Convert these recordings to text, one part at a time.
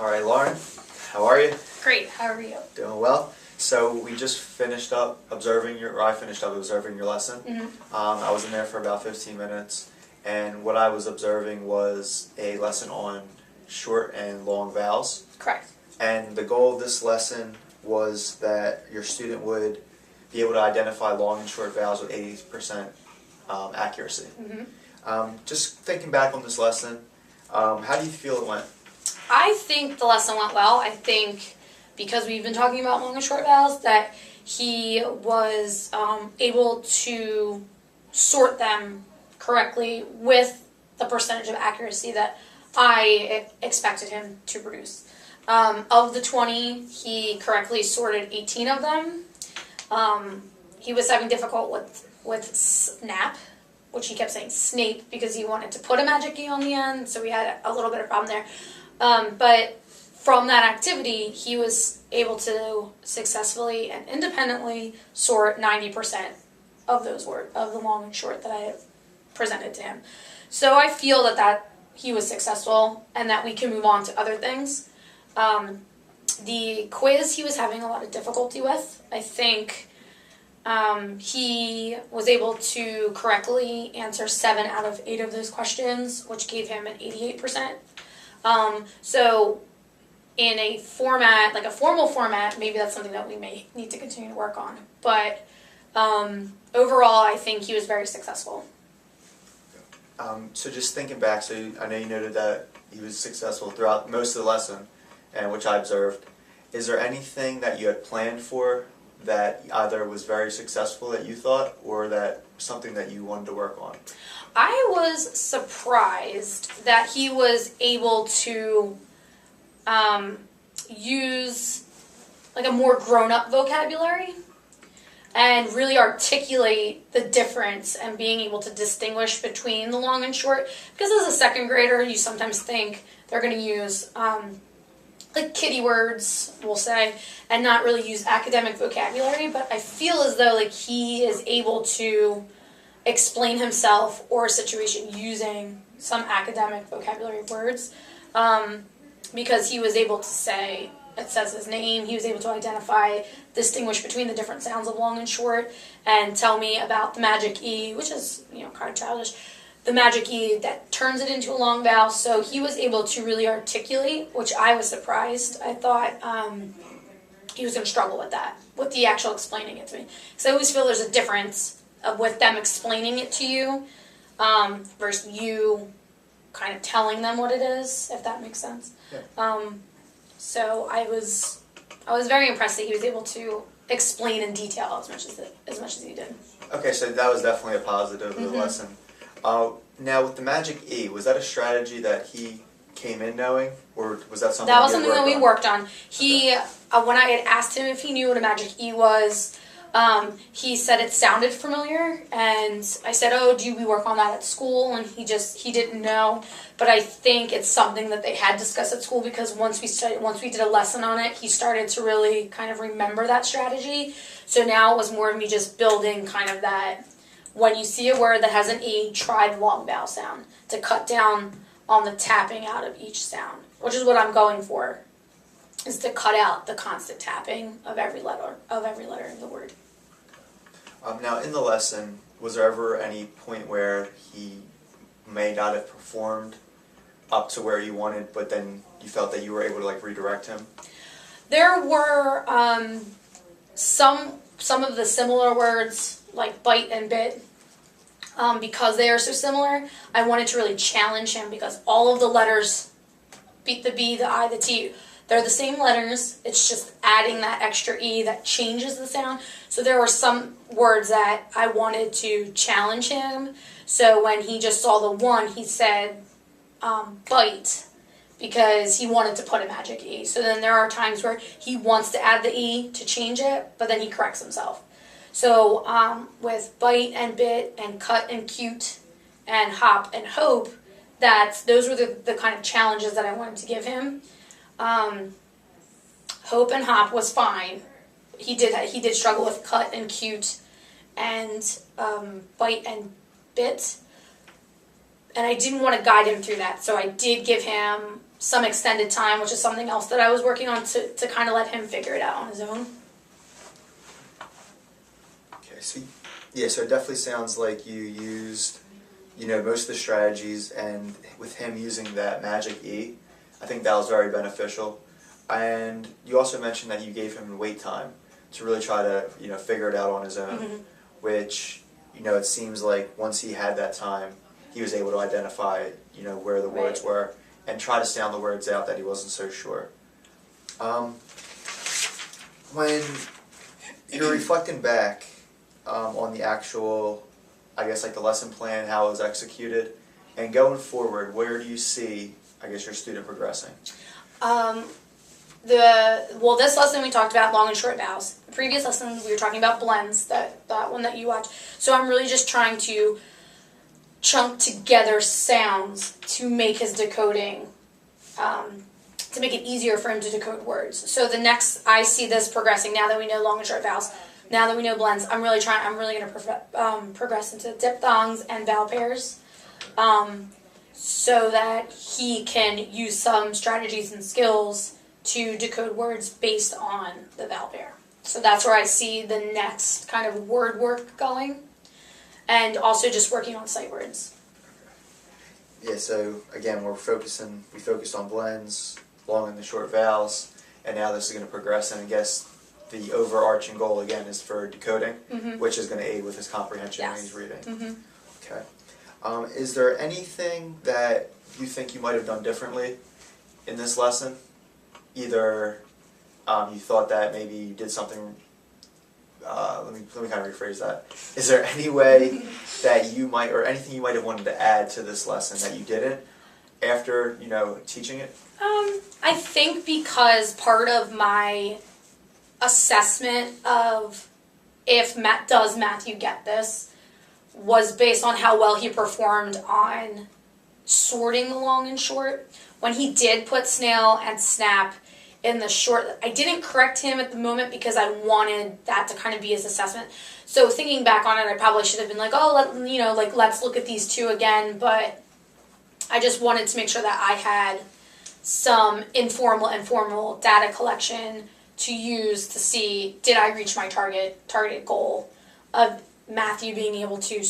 All right, Lauren, how are you? Great, how are you? Doing well. So we just finished up observing I finished up observing your lesson. I was in there for about 15 minutes, and what I was observing was a lesson on short and long vowels. Correct. And the goal of this lesson was that your student would be able to identify long and short vowels with 80% accuracy. Just thinking back on this lesson, how do you feel it went? I think the lesson went well. I think because we've been talking about long and short vowels that he was able to sort them correctly with the percentage of accuracy that I expected him to produce. Of the 20, he correctly sorted 18 of them. He was having difficulty with snap, which he kept saying snape because he wanted to put a magic E on the end, so we had a little bit of problem there. But from that activity, he was able to successfully and independently sort 90% of those words, of the long and short that I had presented to him. So I feel that he was successful and that we can move on to other things. The quiz he was having a lot of difficulty with. I think he was able to correctly answer 7 out of 8 of those questions, which gave him an 88%. So in a format, like a formal format, maybe that's something that we may need to continue to work on. But overall, I think he was very successful. So just thinking back, so I know you noted that he was successful throughout most of the lesson, and which I observed. Is there anything that you had planned for that either was very successful that you thought, or that something that you wanted to work on? I was surprised that he was able to use like a more grown-up vocabulary and really articulate the difference and being able to distinguish between the long and short. Because as a second grader, you sometimes think they're going to use like kiddie words, we'll say, and not really use academic vocabulary. But I feel as though like he is able to explain himself or a situation using some academic vocabulary words, because he was able to say, it says his name, he was able to identify, distinguish between the different sounds of long and short, and tell me about the magic E, which is, kind of childish, the magic E that turns it into a long vowel. So he was able to really articulate, which I was surprised. I thought he was going to struggle with that, with the actual explaining it to me. Because I always feel there's a difference with them explaining it to you versus you kind of telling them what it is, if that makes sense. Yeah. So I was very impressed that he was able to explain in detail as much as he did. Okay, so that was definitely a positive of the lesson. Now with the magic E, was that a strategy that he came in knowing, or was that something that we worked on? He, when I had asked him if he knew what a magic E was, he said it sounded familiar, and I said, "Oh, do we work on that at school?" And he didn't know. But I think it's something that they had discussed at school, because once we did a lesson on it, he started to really kind of remember that strategy. So now it was more of me just building kind of that, when you see a word that has an E, try the long vowel sound to cut down on the tapping out of each sound, which is what I'm going for, is to cut out the constant tapping of every letter in the word. Now in the lesson, was there ever any point where he may not have performed up to where you wanted, but then you felt that you were able to redirect him? There were some of the similar words, like bite and bit, because they are so similar. I wanted to really challenge him, because all of the letters, the B, the I, the T, they're the same letters. It's just adding that extra E that changes the sound. So there were some words that I wanted to challenge him. So when he just saw the one, he said bite, because he wanted to put a magic E. So then there are times where he wants to add the E to change it, but then he corrects himself. So with bite and bit and cut and cute and hop and hope, those were the kind of challenges that I wanted to give him. Hope and hop was fine. He did struggle with cut and cute and bite and bit, and I didn't want to guide him through that, so I did give him some extended time, which is something else that I was working on to kind of let him figure it out on his own. Okay, so yeah, so it definitely sounds like you used, most of the strategies, and with him using that magic E, I think that was very beneficial. And you also mentioned that you gave him wait time to really try to, figure it out on his own, Mm-hmm. which, it seems like once he had that time, he was able to identify, where the words Right. were and try to sound the words out that he wasn't so sure. When you're reflecting back on the actual, I guess, like the lesson plan, how it was executed, and going forward, where do you see, I guess, your student progressing? This lesson we talked about long and short vowels. The previous lesson we were talking about blends, that one that you watched. So I'm really just trying to chunk together sounds to make his decoding, to make it easier for him to decode words. So the next, I see this progressing now that we know long and short vowels. Now that we know blends, I'm really going to progress into diphthongs and vowel pairs, so that he can use some strategies and skills to decode words based on the vowel pair. So that's where I see the next kind of word work going, and also just working on sight words. Yeah, so again, we focused on blends, long and the short vowels, and now this is going to progress, and I guess the overarching goal again is for decoding, Mm-hmm. which is going to aid with his comprehension when Yes. he's reading. Mm-hmm. Okay. Is there anything that you think you might have done differently in this lesson? Either you thought that maybe you did something. Let me kind of rephrase that. Is there any way that you might, or anything you might have wanted to add to this lesson that you didn't after teaching it? I think because part of my assessment of if does Matthew get this was based on how well he performed on sorting the long and short. When he did put snail and snap in the short, I didn't correct him at the moment because I wanted that to kind of be his assessment. So thinking back on it, I probably should have been like, let's look at these two again. But I just wanted to make sure that I had some informal and formal data collection to use to see, did I reach my target goal of Matthew being able to,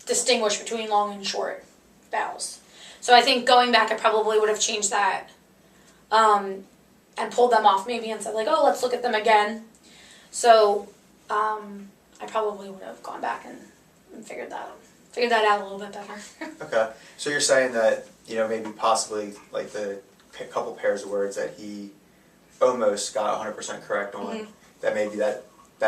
distinguish between long and short vowels. So I think going back, I probably would have changed that, and pulled them off maybe and said let's look at them again. So I probably would have gone back and figured that out a little bit better. Okay, so you're saying that maybe possibly like the couple pairs of words that he almost got 100% correct on, Mm-hmm. that maybe that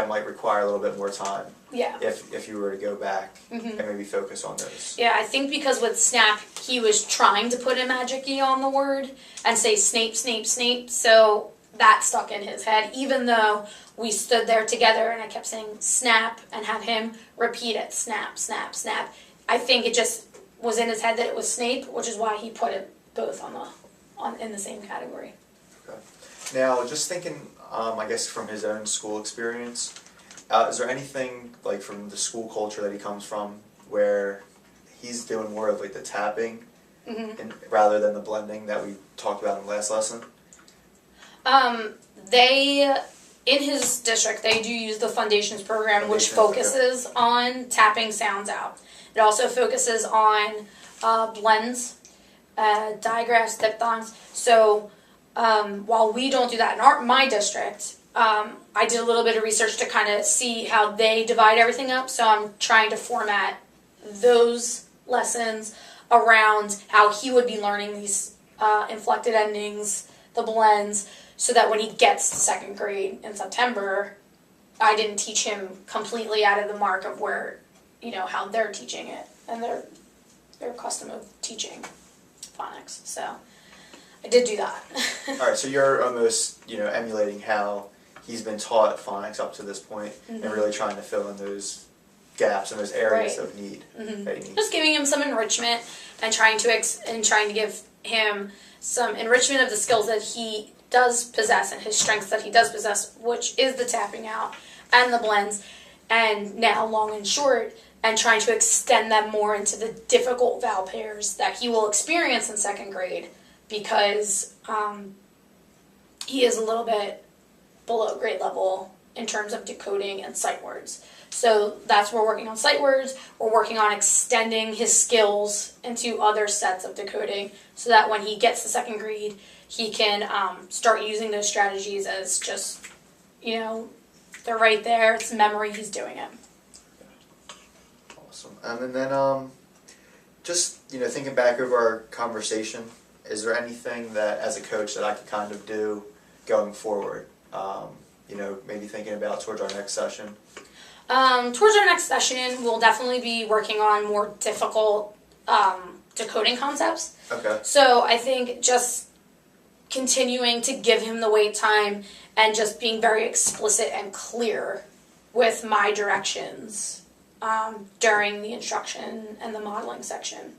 might require a little bit more time. Yeah. If you were to go back Mm-hmm. and maybe focus on those. Yeah, I think because with Snap, he was trying to put a magic E on the word and say Snape, Snape, Snape, so that stuck in his head, even though we stood there together and I kept saying Snap and have him repeat it, Snap, Snap, Snap. I think it just was in his head that it was Snape, which is why he put it both in the same category. Okay. Now, just thinking, I guess from his own school experience, is there anything like from the school culture that he comes from where he's doing more of like the tapping rather than the blending that we talked about in the last lesson? In his district, they do use the Foundations program, which Foundations, focuses on tapping sounds out. It also focuses on blends, digraphs, diphthongs. So while we don't do that in my district, I did a little bit of research to kind of see how they divide everything up. So I'm trying to format those lessons around how he would be learning these inflected endings, the blends, so that when he gets to second grade in September, I didn't teach him completely out of the mark of where, how they're teaching it and their custom of teaching phonics. So I did do that. All right, so you're almost, emulating how he's been taught phonics up to this point, and really trying to fill in those gaps and those areas Right. of need that he needs. Just giving him some enrichment and trying to give him some enrichment of the skills that he does possess and his strengths that he does possess, which is the tapping out and the blends, and now long and short, and trying to extend them more into the difficult vowel pairs that he will experience in second grade, because he is a little bit below grade level in terms of decoding and sight words. So that's where we're working on sight words. We're working on extending his skills into other sets of decoding so that when he gets to second grade, he can start using those strategies as just, they're right there. It's memory. He's doing it. Awesome. And then just, thinking back over our conversation, is there anything that, as a coach, that I could kind of do going forward? Maybe thinking about towards our next session. Towards our next session, we'll definitely be working on more difficult decoding concepts. Okay. So I think just continuing to give him the wait time and just being very explicit and clear with my directions during the instruction and the modeling section.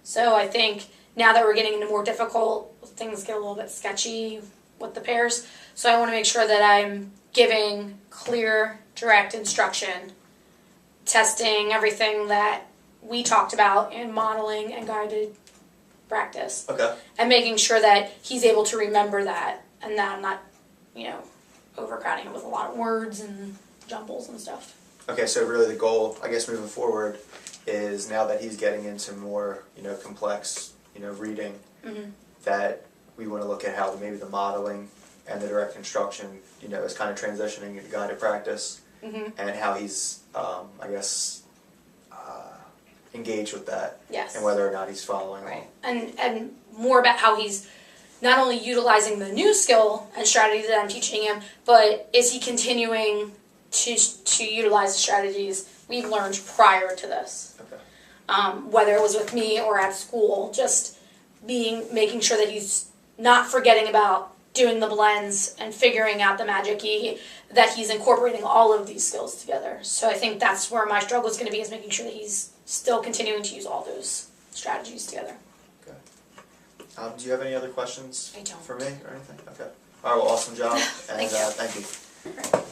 So I think now that we're getting into more difficult, things get a little bit sketchy with the pairs. So I want to make sure that I'm giving clear, direct instruction, testing everything that we talked about in modeling and guided practice. Okay. And making sure that he's able to remember that and that I'm not, overcrowding him with a lot of words and jumbles and stuff. Okay, so really the goal, I guess, moving forward is now that he's getting into more, complex, reading, that we want to look at how maybe the modeling and the direct instruction, is kind of transitioning into guided practice, and how he's, engaged with that, Yes. and whether or not he's following along. And more about how he's not only utilizing the new skill and strategy that I'm teaching him, but is he continuing to utilize the strategies we've learned prior to this? Okay. Whether it was with me or at school, just making sure that he's not forgetting about doing the blends and figuring out the magic key, that he's incorporating all of these skills together. So I think that's where my struggle is going to be, is making sure that he's still continuing to use all those strategies together. Okay. Do you have any other questions I don't. for me or anything? Okay. All right, well, awesome job, and Thank you. thank you. All right.